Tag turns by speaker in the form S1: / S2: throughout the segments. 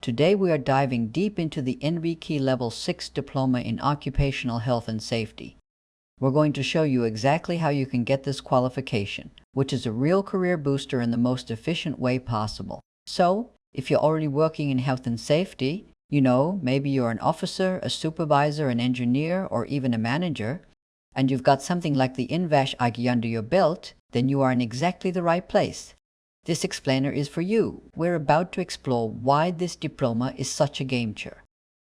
S1: Today we are diving deep into the NVQ Level 6 Diploma in Occupational Health and Safety. We're going to show you exactly how you can get this qualification, which is a real career booster in the most efficient way possible. So, if you're already working in health and safety, maybe you're an officer, a supervisor, an engineer, or even a manager, and you've got something like the NVQ IG under your belt, then you are in exactly the right place. This explainer is for you. We're about to explore why this diploma is such a game changer.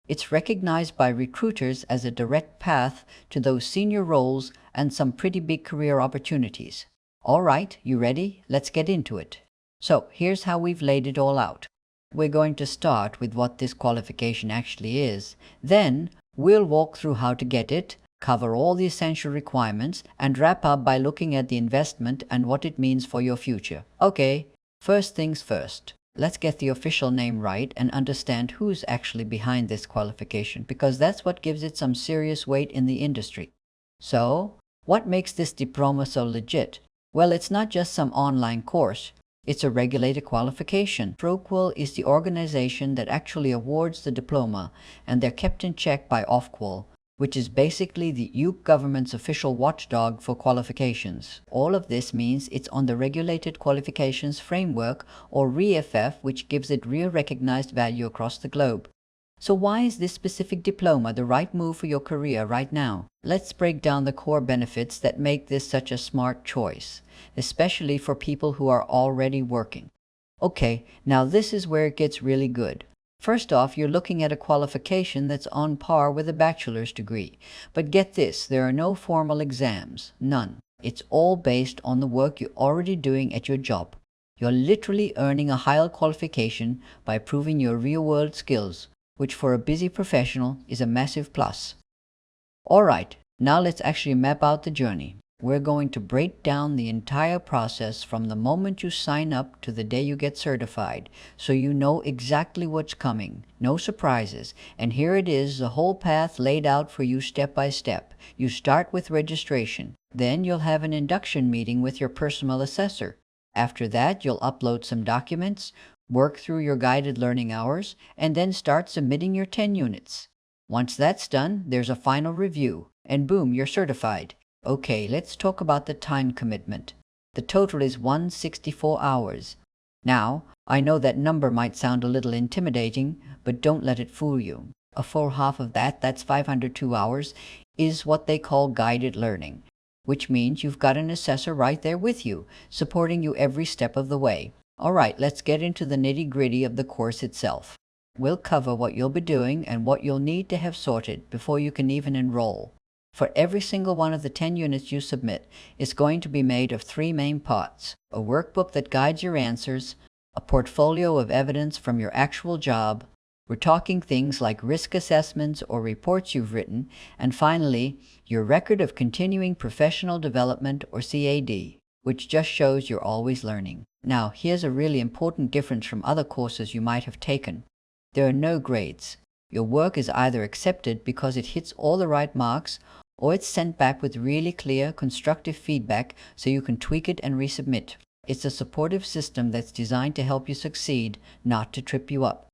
S1: It's recognized by recruiters as a direct path to those senior roles and some pretty big career opportunities. All right, you ready? Let's get into it. So, here's how we've laid it all out. We're going to start with what this qualification actually is. Then, we'll walk through how to get it, cover all the essential requirements, and wrap up by looking at the investment and what it means for your future. Okay, first things first. Let's get the official name right and understand who's actually behind this qualification, because that's what gives it some serious weight in the industry. So, what makes this diploma so legit? Well, it's not just some online course. It's a regulated qualification. Proqual is the organization that actually awards the diploma, and they're kept in check by Ofqual, which is basically the UK government's official watchdog for qualifications. All of this means it's on the Regulated Qualifications Framework, or REFF, which gives it real recognized value across the globe. So why is this specific diploma the right move for your career right now? Let's break down the core benefits that make this such a smart choice, especially for people who are already working. Okay, now this is where it gets really good. First off, you're looking at a qualification that's on par with a bachelor's degree. But get this, there are no formal exams, none. It's all based on the work you're already doing at your job. You're literally earning a higher qualification by proving your real-world skills, which for a busy professional is a massive plus. Alright, now let's actually map out the journey. We're going to break down the entire process from the moment you sign up to the day you get certified, so you know exactly what's coming, no surprises, and here it is, the whole path laid out for you step by step. You start with registration, then you'll have an induction meeting with your personal assessor. After that, you'll upload some documents, work through your guided learning hours, and then start submitting your 10 units. Once that's done, there's a final review, and boom, you're certified. Okay, let's talk about the time commitment. The total is 164 hours. Now, I know that number might sound a little intimidating, but don't let it fool you. A full half of that's 502 hours, is what they call guided learning, which means you've got an assessor right there with you, supporting you every step of the way. Alright, let's get into the nitty-gritty of the course itself. We'll cover what you'll be doing and what you'll need to have sorted before you can even enroll. For every single one of the 10 units you submit, it's going to be made of 3 main parts: a workbook that guides your answers, a portfolio of evidence from your actual job, we're talking things like risk assessments or reports you've written, and finally, your record of continuing professional development, or CAD, which just shows you're always learning. Now, here's a really important difference from other courses you might have taken. There are no grades. Your work is either accepted because it hits all the right marks, or it's sent back with really clear, constructive feedback so you can tweak it and resubmit. It's a supportive system that's designed to help you succeed, not to trip you up.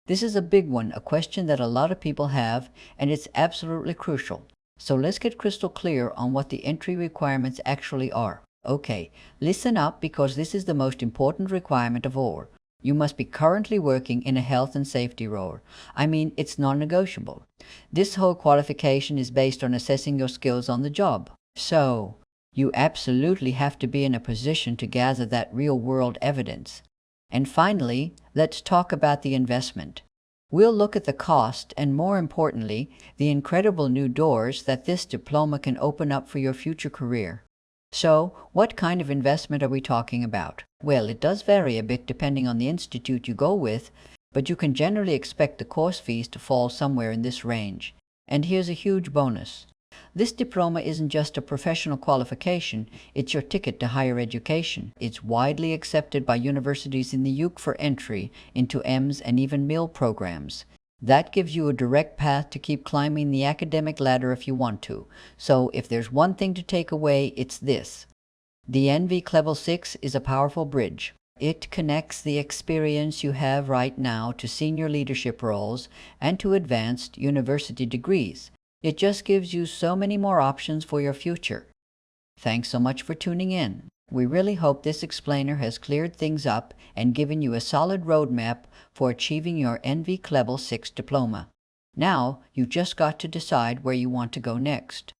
S1: This is a big one, a question that a lot of people have, and it's absolutely crucial. So let's get crystal clear on what the entry requirements actually are. Okay, listen up, because this is the most important requirement of all. You must be currently working in a health and safety role. I mean, it's non-negotiable. This whole qualification is based on assessing your skills on the job. So, you absolutely have to be in a position to gather that real-world evidence. And finally, let's talk about the investment. We'll look at the cost and, more importantly, the incredible new doors that this diploma can open up for your future career. So, what kind of investment are we talking about? Well, it does vary a bit depending on the institute you go with, but you can generally expect the course fees to fall somewhere in this range. And here's a huge bonus. This diploma isn't just a professional qualification, it's your ticket to higher education. It's widely accepted by universities in the UK for entry into EMS and even MIL programs. That gives you a direct path to keep climbing the academic ladder if you want to. So if there's one thing to take away, it's this. The NVQ Level 6 is a powerful bridge. It connects the experience you have right now to senior leadership roles and to advanced university degrees. It just gives you so many more options for your future. Thanks so much for tuning in. We really hope this explainer has cleared things up and given you a solid roadmap for achieving your NVQ Level 6 diploma. Now, you've just got to decide where you want to go next.